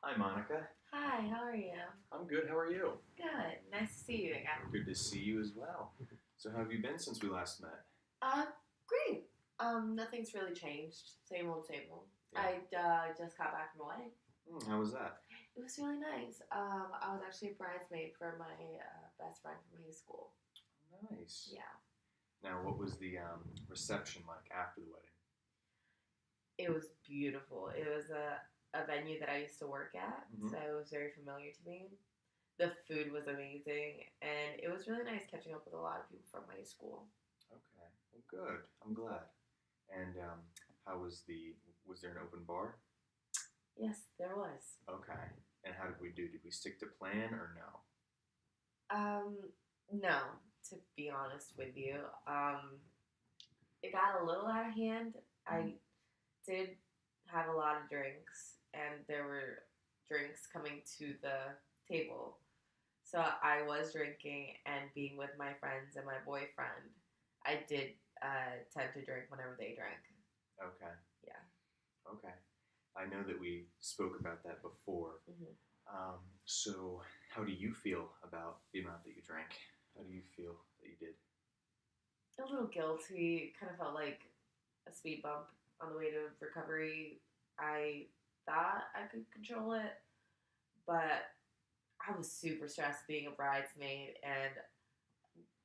Hi, Monica. Hi, how are you? I'm good. How are you? Good. Nice to see you again. Good to see you as well. So, how have you been since we last met? Uh, Great. Nothing's really changed. Same old, same old. Yeah. I just got back from a wedding. How was that? It was really nice. I was actually a bridesmaid for my best friend from high school. Nice. Yeah. Now, what was the reception like after the wedding? It was beautiful. It was a venue that I used to work at, Mm-hmm. so it was very familiar to me. The food was amazing, and it was really nice catching up with a lot of people from high school. Okay. Well, good. I'm glad. And how was the? Was there an open bar? Yes, there was. Okay. And how did we do? Did we stick to plan or no? Um, no, to be honest with you. It got a little out of hand. Mm-hmm. I did have a lot of drinks, and there were drinks coming to the table. So I was drinking and being with my friends and my boyfriend. I did tend to drink whenever they drank. Okay. Yeah. Okay. I know that we spoke about that before. Hmm. So, how do you feel about the amount that you drank? How do you feel that you did? A little guilty. Kind of felt like a speed bump on the way to recovery. I thought I could control it, but I was super stressed being a bridesmaid, and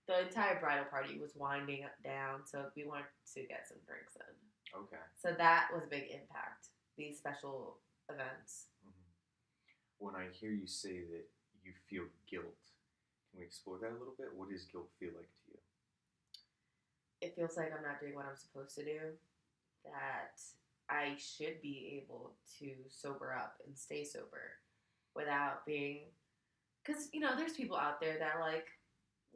the entire bridal party was winding down, so we wanted to get some drinks in. Okay. So that was a big impact. These special events. hmm When I hear you say that you feel guilt, can we explore that a little bit? What does guilt feel like to you? It feels like I'm not doing what I'm supposed to do. That I should be able to sober up and stay sober without being. Because, there's people out there that are like,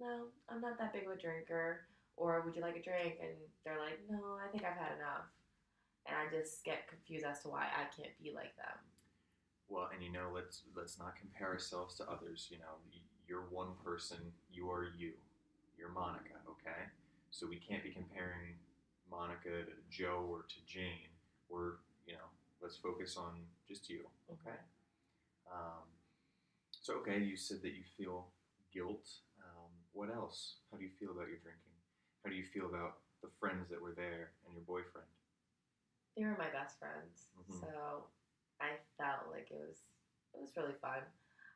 no, I'm not that big of a drinker. Or would you like a drink? And they're like, no, I think I've had enough. And I just get confused as to why I can't be like them. Well, and let's not compare ourselves to others. You're one person. You are you. You're Monica. Okay. So we can't be comparing Monica to Joe or to Jane. We're let's focus on just you. Okay. Um, so okay, you said that you feel guilt. What else? How do you feel about your drinking? How do you feel about the friends that were there and your boyfriend? They were my best friends, Mm-hmm. so I felt like it was really fun.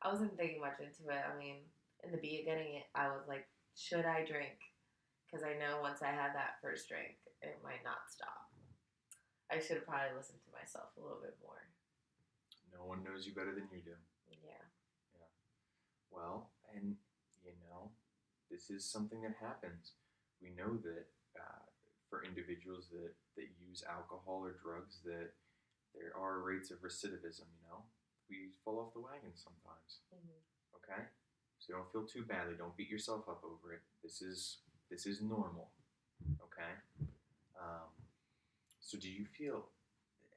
I wasn't thinking much into it. I mean, in the beginning, I was like, should I drink? Because I know once I have that first drink, it might not stop. I should have probably listened to myself a little bit more. No one knows you better than you do. Yeah. Yeah. Well, and you know, this is something that happens. We know that for individuals that use alcohol or drugs, that there are rates of recidivism. We fall off the wagon sometimes. Hmm. Okay, so don't feel too badly. Don't beat yourself up over it. This is normal. Okay. Um, so do you feel?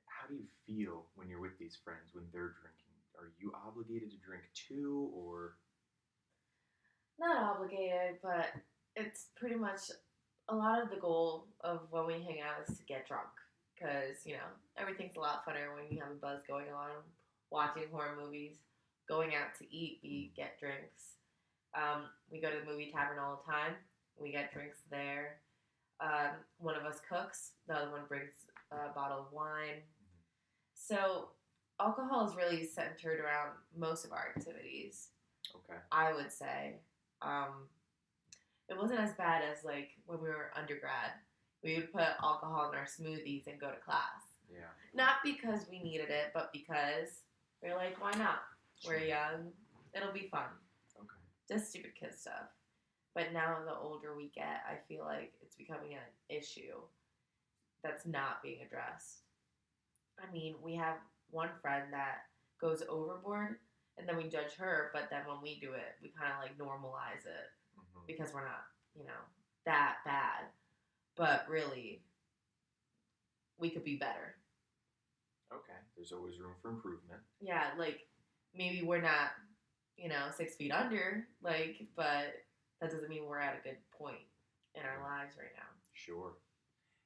How do you feel when you're with these friends when they're drinking? Are you obligated to drink too, or Not obligated, but it's pretty much a lot of the goal of when we hang out is to get drunk. Because, everything's a lot funner when you have a buzz going on, watching horror movies, going out to eat, we get drinks. We go to the movie tavern all the time. We get drinks there. One of us cooks, the other one brings a bottle of wine. So alcohol is really centered around most of our activities, okay? I would say. Um, it wasn't as bad as like when we were undergrad. We would put alcohol in our smoothies and go to class. Yeah. Not because we needed it, but because we are like, why not? We're young. It'll be fun. Okay. Just stupid kid stuff. But now, the older we get, I feel like it's becoming an issue that's not being addressed. I mean, we have one friend that goes overboard, and then we judge her, but then when we do it, we kind of like normalize it Mm-hmm. because we're not, that bad. But really, we could be better. Okay. There's always room for improvement. Yeah, like maybe we're not, 6 feet under, like, but that doesn't mean we're at a good point in our lives right now. Sure.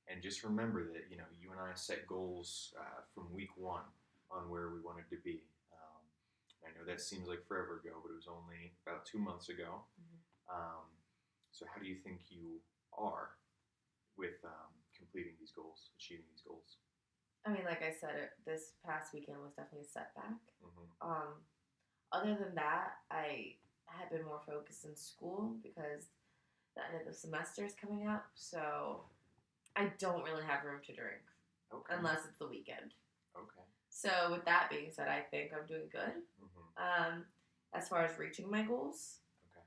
And just remember that you and I set goals from week one on where we wanted to be. know that seems like forever ago, but it was only about 2 months ago. So how do you think you are with completing these goals, achieving these goals? I mean, like I said, this past weekend was definitely a setback. Mm-hmm. Other than that, I had been more focused in school because the end of the semester is coming up, so I don't really have room to drink unless it's the weekend. Okay. So with that being said, I think I'm doing good. Mm-hmm. As far as reaching my goals, Okay.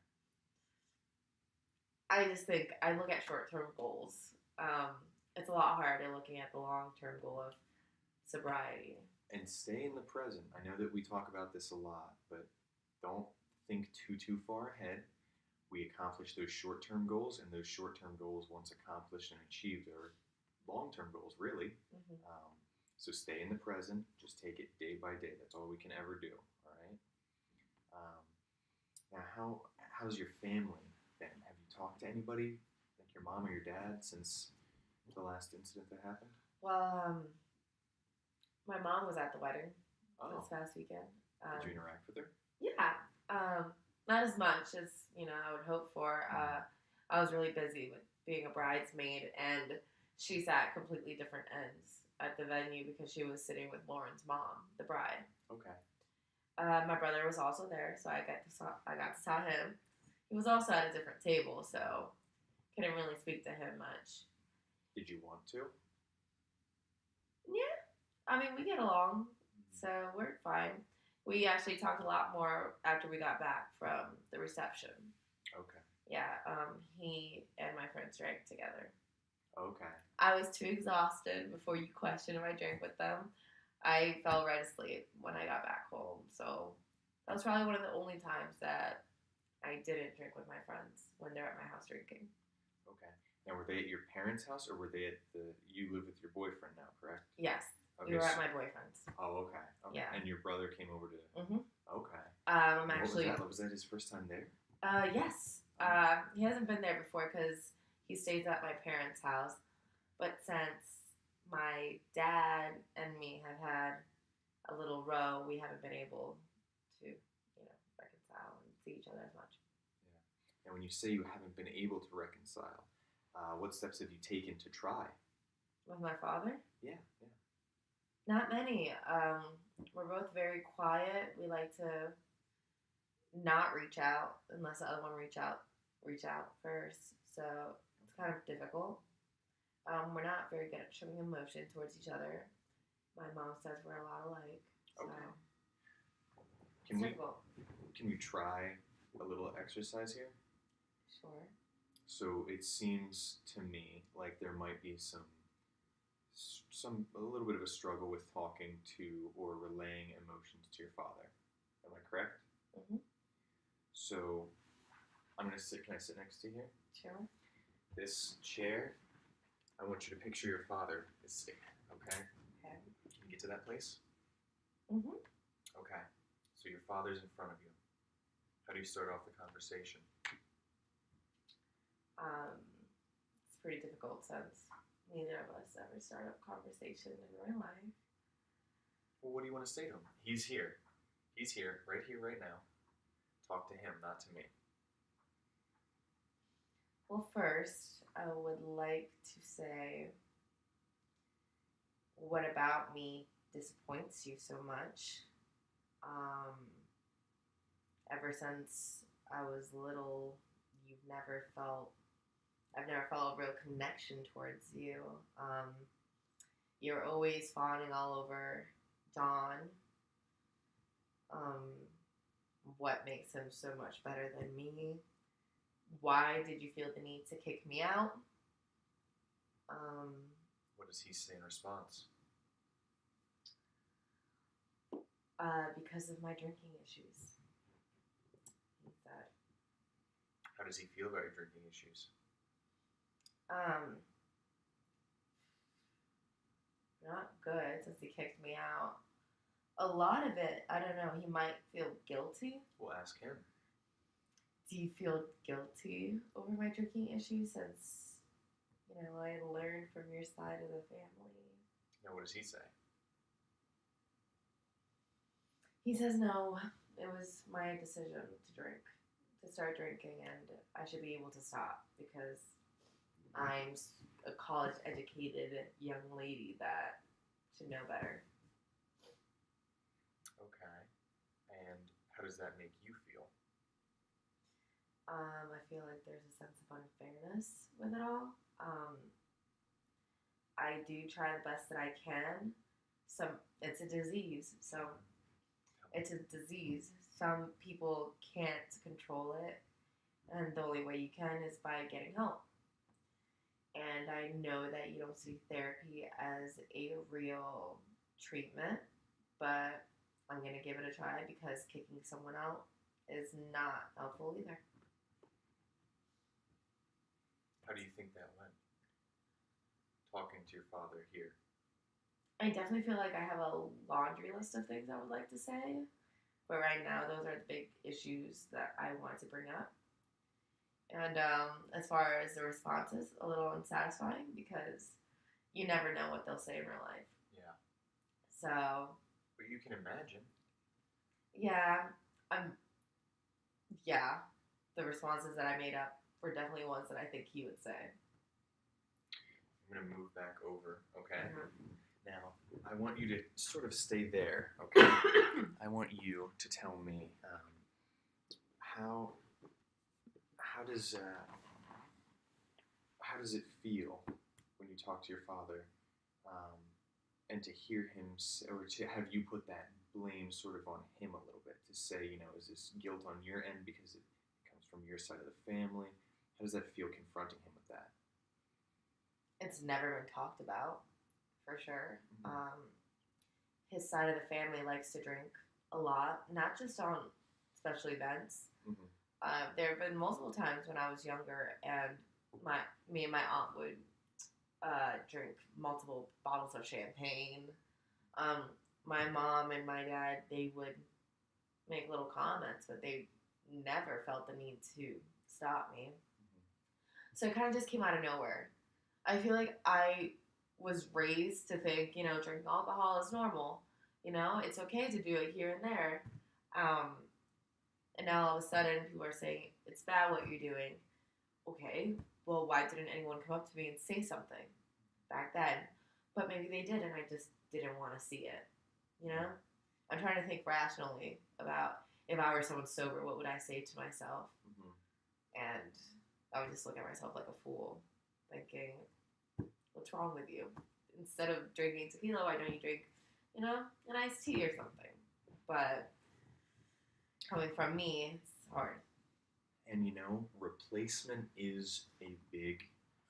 I just think I look at short-term goals. It's a lot harder looking at the long-term goal of sobriety. And stay in the present. I know that we talk about this a lot, but don't think too far ahead. We accomplish those short-term goals, and those short-term goals, once accomplished and achieved, are long-term goals, really. Mm-hmm. So stay in the present. Just take it day by day. That's all we can ever do. All right. Now, how's your family been? Have you talked to anybody, like your mom or your dad, since the last incident that happened? Well, my mom was at the wedding this past weekend. Did you interact with her? Yeah. Not as much as I would hope for. I was really busy with being a bridesmaid, and she sat completely different ends at the venue because she was sitting with Lauren's mom, the bride. Okay. My brother was also there, so I got to saw him. He was also at a different table, so couldn't really speak to him much. Did you want to? Yeah. I mean, we get along, so we're fine. We actually talked a lot more after we got back from the reception. Okay. Yeah, he and my friends drank together. Okay. I was too exhausted before you questioned if I drank with them. I fell right asleep when I got back home, so that was probably one of the only times that I didn't drink with my friends when they're at my house drinking. Okay. Now, were they at your parents' house, or were they at you live with your boyfriend now, correct? Yes. Okay, we were at my boyfriend's. Oh, okay. Yeah. And your brother came over to... Mm-hmm. Okay. Actually... Was that his first time there? Yes. He hasn't been there before because he stays at my parents' house. But since my dad and me have had a little row, we haven't been able to, reconcile and see each other as much. Yeah. Now, when you say you haven't been able to reconcile, what steps have you taken to try? With my father? Yeah. Not many. We're both very quiet. We like to not reach out unless the other one reach out first. So it's kind of difficult. We're not very good at showing emotion towards each other. My mom says we're a lot alike. So okay. Can we try a little exercise here? Sure. So it seems to me like there might be a little bit of a struggle with talking to or relaying emotions to your father. Am I correct? Mm-hmm. So I'm gonna sit. Can I sit next to you here? Sure. This chair, I want you to picture your father is sitting. Okay. Okay. Can you get to that place? Mm-hmm. Okay. So your father's in front of you. How do you start off the conversation? It's pretty difficult since neither of us ever start a conversation in real life. Well, what do you want to say to him? He's here. He's here, right now. Talk to him, not to me. Well, first, I would like to say, what about me disappoints you so much? Ever since I was little, I've never felt a real connection towards you. You're always fawning all over John. What makes him so much better than me? Why did you feel the need to kick me out? What does he say in response? Because of my drinking issues. How does he feel about your drinking issues? Not good since he kicked me out. A lot of it, I don't know, he might feel guilty. We'll ask him. Do you feel guilty over my drinking issues since, I learned from your side of the family? Now, what does he say? He says no, it it was my decision to start drinking, and I should be able to stop because I'm a college-educated young lady that should know better. Okay. And how does that make you feel? I feel like there's a sense of unfairness with it all. I do try the best that I can. It's a disease, so it's a disease. Some people can't control it, and the only way you can is by getting help. And I know that you don't see therapy as a real treatment, but I'm gonna give it a try because kicking someone out is not helpful either. How do you think that went? Talking to your father here. I definitely feel like I have a laundry list of things I would like to say, but right now those are the big issues that I wanted to bring up. And as far as the responses, a little unsatisfying because you never know what they'll say in real life. Yeah. So. But you can imagine. Yeah, yeah, the responses that I made up were definitely ones that I think he would say. I'm going to move back over, okay? Mm-hmm. Now, I want you to sort of stay there, okay? I want you to tell me how does it feel when you talk to your father, and to hear him say, or to have you put that blame sort of on him a little bit, to say, is this guilt on your end because it comes from your side of the family? How does that feel confronting him with that? It's never been talked about, for sure. Mm-hmm. His side of the family likes to drink a lot, not just on special events. Mm-hmm. There have been multiple times when I was younger, and me and my aunt would drink multiple bottles of champagne. My mom and my dad, they would make little comments, but they never felt the need to stop me. Mm-hmm. So it kind of just came out of nowhere. I feel like I was raised to think, drinking alcohol is normal. It's okay to do it here and there. And now all of a sudden people are saying, it's bad what you're doing. Okay, well, why didn't anyone come up to me and say something back then? But maybe they did, and I just didn't want to see it. I'm trying to think rationally about if I were someone sober, what would I say to myself? Mm-hmm. And I would just look at myself like a fool, thinking, what's wrong with you? Instead of drinking tequila, why don't you drink, an iced tea or something? But coming from me, it's hard. And replacement is a big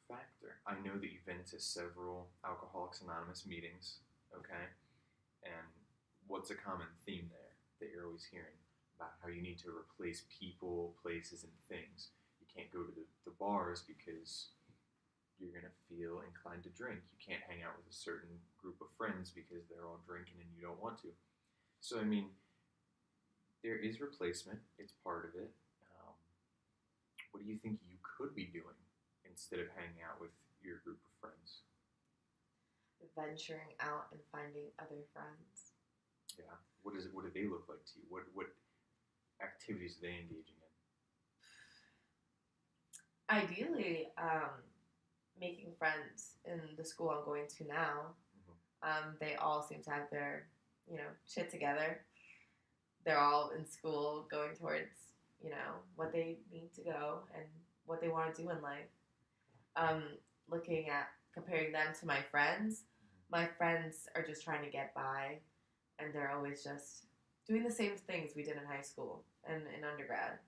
factor. I know that you've been to several Alcoholics Anonymous meetings, okay? And what's a common theme there that you're always hearing about how you need to replace people, places, and things? You can't go to the bars because you're going to feel inclined to drink. You can't hang out with a certain group of friends because they're all drinking and you don't want to. So, there is replacement. It's part of it. What do you think you could be doing instead of hanging out with your group of friends? Venturing out and finding other friends. Yeah. What do they look like to you? What activities are they engaging in? Ideally, making friends in the school I'm going to now. Mm-hmm. They all seem to have their, shit together. They're all in school going towards, what they need to go and what they want to do in life. Looking at comparing them to my friends are just trying to get by, and they're always just doing the same things we did in high school and in undergrad.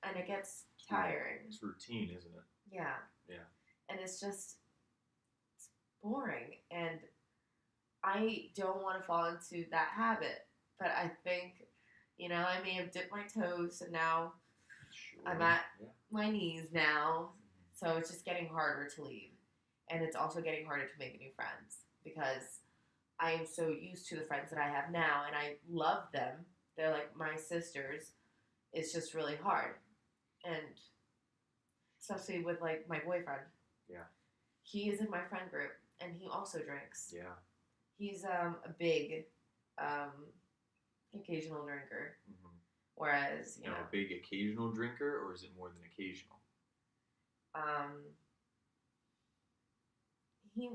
And it gets tiring. It's routine, isn't it? Yeah. Yeah. And it's boring. And I don't want to fall into that habit. But I think, I may have dipped my toes, and now I'm at my knees now. So it's just getting harder to leave. And it's also getting harder to make new friends because I am so used to the friends that I have now, and I love them. They're like my sisters. It's just really hard. And especially with, my boyfriend. Yeah. He is in my friend group, and he also drinks. Yeah. He's a big occasional drinker. Mm-hmm. Whereas, You know, a big occasional drinker, or is it more than occasional? um, he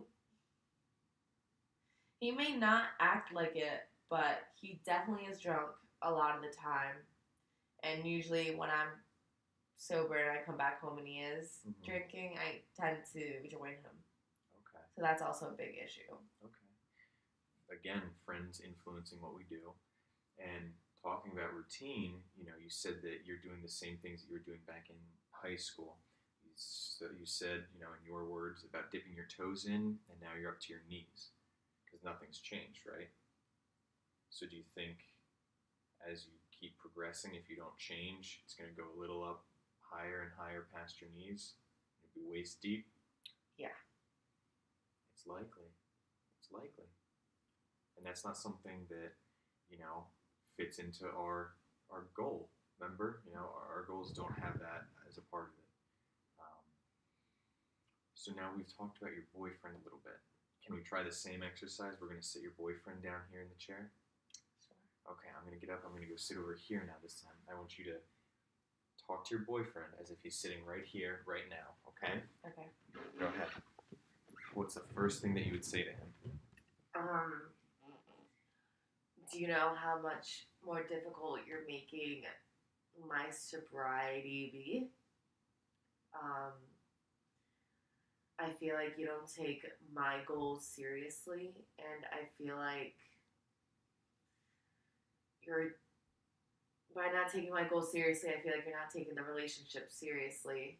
he may not act like it, but he definitely is drunk a lot of the time. And usually, when I'm sober and I come back home and he is drinking, I tend to join him. Okay. So that's also a big issue. Okay. Again, friends influencing what we do. And talking about routine, you know, you said that you're doing the same things that you were doing back in high school. So you said, you know, in your words, about dipping your toes in, and now you're up to your knees because nothing's changed, right? So do you think as you keep progressing, if you don't change, it's going to go a little up higher and higher past your knees? It'll be waist deep? Yeah. It's likely. It's likely. And that's not something that, you know, fits into our goal. Remember, you know, our goals don't have that as a part of it. So now we've talked about your boyfriend a little bit. Can we try the same exercise? We're going to sit your boyfriend down here in the chair. Sure. Okay, I'm going to get up. I'm going to go sit over here now this time. I want you to talk to your boyfriend as if he's sitting right here, right now. Okay? Okay. Go ahead. What's the first thing that you would say to him? Do you know how much more difficult you're making my sobriety be? I feel like you don't take my goals seriously, and I feel like you're by not taking my goals seriously, I feel like you're not taking the relationship seriously.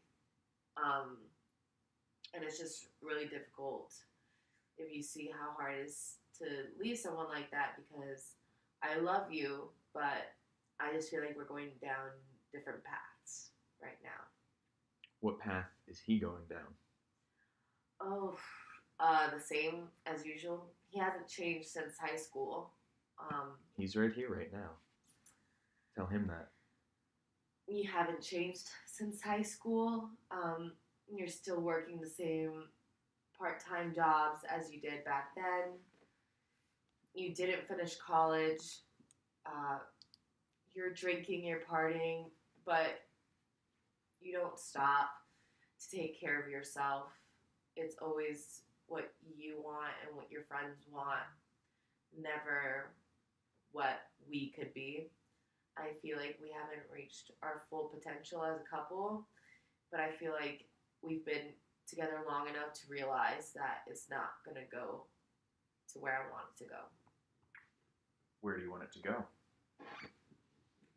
And it's just really difficult if you see how hard it is to leave someone like that because I love you, but I just feel like we're going down different paths right now. What path is he going down? Oh, the same as usual. He hasn't changed since high school. He's right here, right now. Tell him that. You haven't changed since high school. You're still working the same part-time jobs as you did back then. You didn't finish college. You're drinking, you're partying, but you don't stop to take care of yourself. It's always what you want and what your friends want, never what we could be. I feel like we haven't reached our full potential as a couple, but I feel like we've been together long enough to realize that it's not going to go to where I want it to go. Where do you want it to go?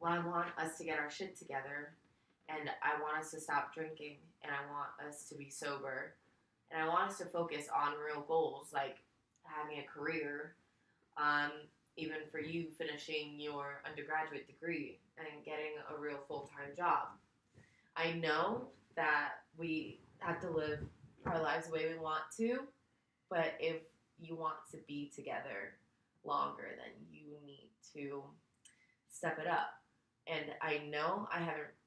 Well, I want us to get our shit together, and I want us to stop drinking, and I want us to be sober, and I want us to focus on real goals like having a career, even for you finishing your undergraduate degree and getting a real full-time job. I know that we have to live our lives the way we want to, but if you want to be together longer, then you need to step it up. And I know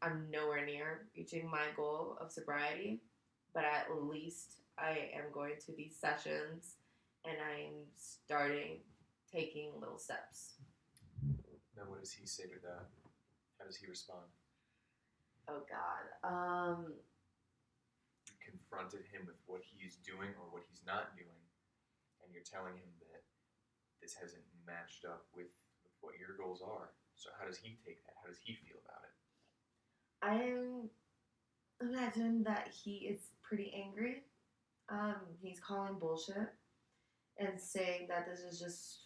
I'm nowhere near reaching my goal of sobriety, but at least I am going to these sessions and I'm starting taking little steps. Now, what does he say to that? How does he respond? Oh, God. You confronted him with what he's doing or what he's not doing, and you're telling him that this hasn't matched up with what your goals are. So how does he take that? How does he feel about it? I imagine that he is pretty angry. He's calling bullshit and saying that this is just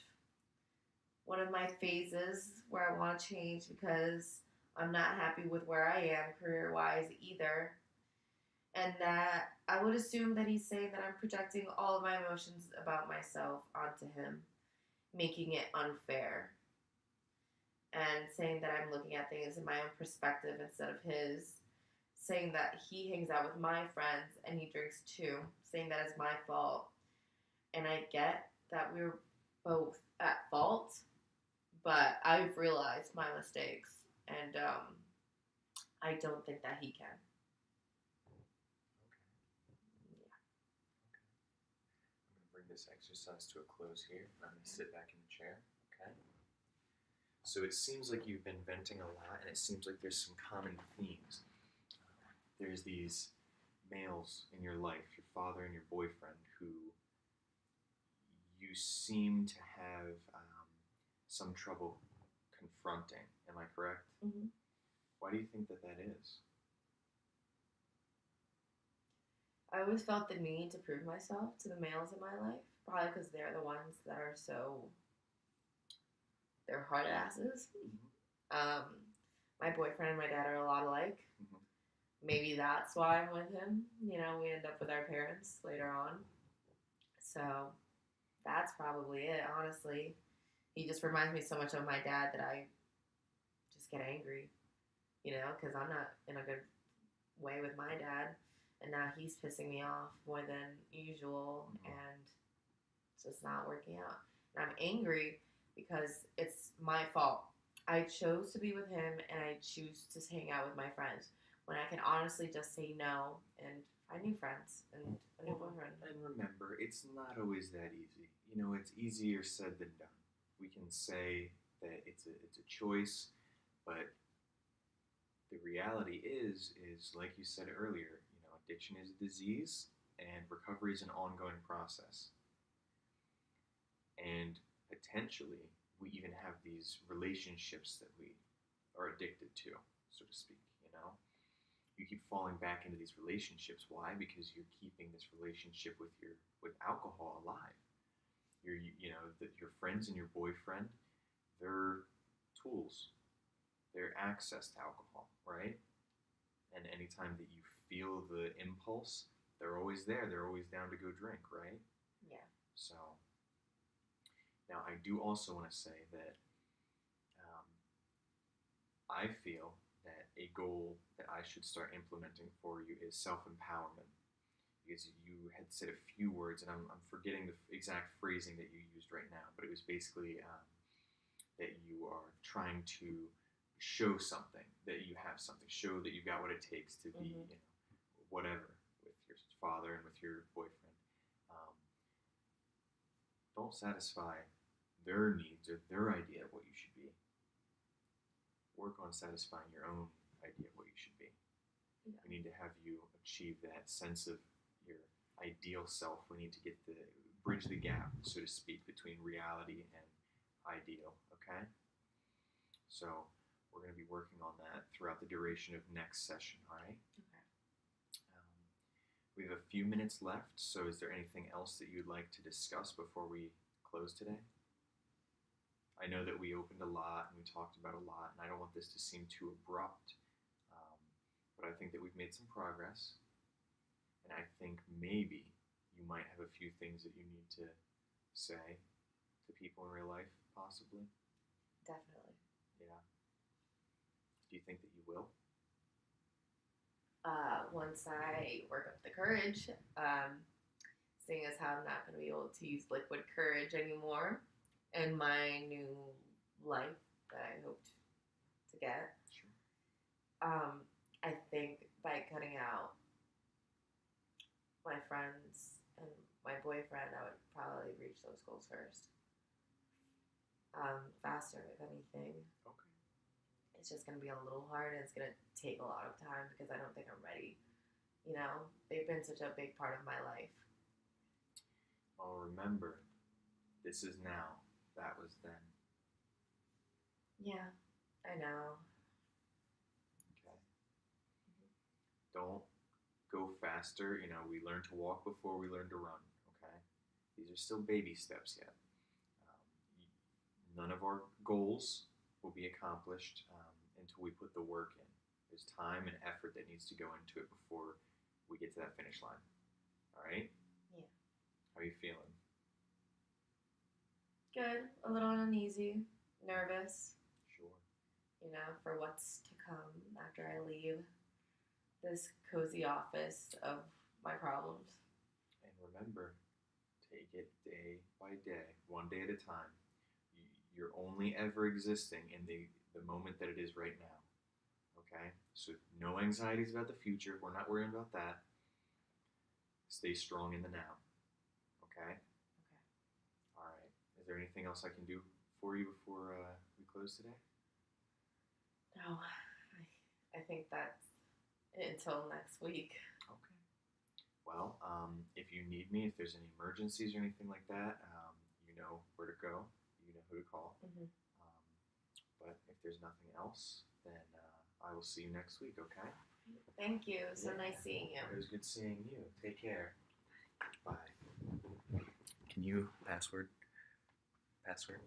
one of my phases where I want to change because I'm not happy with where I am career-wise either. And that I would assume that he's saying that I'm projecting all of my emotions about myself onto him, making it unfair. And saying that I'm looking at things in my own perspective instead of his. Saying that he hangs out with my friends and he drinks too. Saying that it's my fault. And I get that we're both at fault, but I've realized my mistakes. And I don't think that he can. Okay. I'm going to bring this exercise to a close here. I'm going to sit back in the chair. Okay. So it seems like you've been venting a lot, and it seems like there's some common themes. There's these males in your life, your father and your boyfriend, who you seem to have some trouble confronting. Am I correct? Mm-hmm. Why do you think that that is? I always felt the need to prove myself to the males in my life, probably because they're the ones that are they're hard asses. Um, my boyfriend and my dad are a lot alike. Mm-hmm. Maybe that's why I'm with him. You know, we end up with our parents later on. So that's probably it, honestly. He just reminds me so much of my dad that I just get angry, you know, because I'm not in a good way with my dad. And now he's pissing me off more than usual, and it's just not working out. And I'm angry because it's my fault. I chose to be with him, and I choose to hang out with my friends when I can honestly just say no and find new friends and a new boyfriend. And remember, it's not always that easy. You know, it's easier said than done. We can say that it's a choice, but the reality is like you said earlier. You know, addiction is a disease, and recovery is an ongoing process. And potentially, we even have these relationships that we are addicted to, so to speak. You know, you keep falling back into these relationships. Why? Because you're keeping this relationship with alcohol alive. Your friends and your boyfriend, they're tools. They're access to alcohol, right? And anytime that you feel the impulse, they're always there. They're always down to go drink, right? Yeah. So now I do also want to say that um, I feel that a goal that I should start implementing for you is self-empowerment. Because you had said a few words, and I'm forgetting the exact phrasing that you used right now, but it was basically that you are trying to show something, that you have something, show that you've got what it takes to be, whatever, with your father and with your boyfriend. Um, don't satisfy their needs or their idea of what you should be. Work on satisfying your own idea of what you should be. Yeah. We need to have you achieve that sense of your ideal self. We need to bridge the gap, so to speak, between reality and ideal. Okay? So we're going to be working on that throughout the duration of next session. All right? Okay. We have a few minutes left. So is there anything else that you'd like to discuss before we close today? I know that we opened a lot and we talked about a lot, and I don't want this to seem too abrupt. But I think that we've made some progress, and I think maybe you might have a few things that you need to say to people in real life, possibly. Definitely. Yeah. Do you think that you will? Once I work up the courage, seeing as how I'm not going to be able to use liquid courage anymore in my new life that I hoped to get. Sure. I think by cutting out my friends and my boyfriend, I would probably reach those goals first. Faster, if anything. Okay. It's just going to be a little hard, and it's going to take a lot of time because I don't think I'm ready. You know, they've been such a big part of my life. Well, remember, this is now. That was then. Yeah, I know. Don't go faster. You know, we learn to walk before we learn to run, okay? These are still baby steps yet. None of our goals will be accomplished until we put the work in. There's time and effort that needs to go into it before we get to that finish line. All right? Yeah. How are you feeling? Good. A little uneasy. Nervous. Sure. You know, for what's to come after I leave this cozy office of my problems. And remember, take it day by day, one day at a time. You're only ever existing in the moment that it is right now. Okay? So no anxieties about the future. We're not worrying about that. Stay strong in the now. Okay? Okay. All right. Is there anything else I can do for you before we close? closed today? No, I think that's it until next week. Okay. Well, if you need me, if there's any emergencies or anything like that, you know where to go. You know who to call. Hmm. But if there's nothing else, then I will see you next week, okay? Thank you. So Yeah. nice seeing you. It was good seeing you. Take care. Bye. Can you password? Password?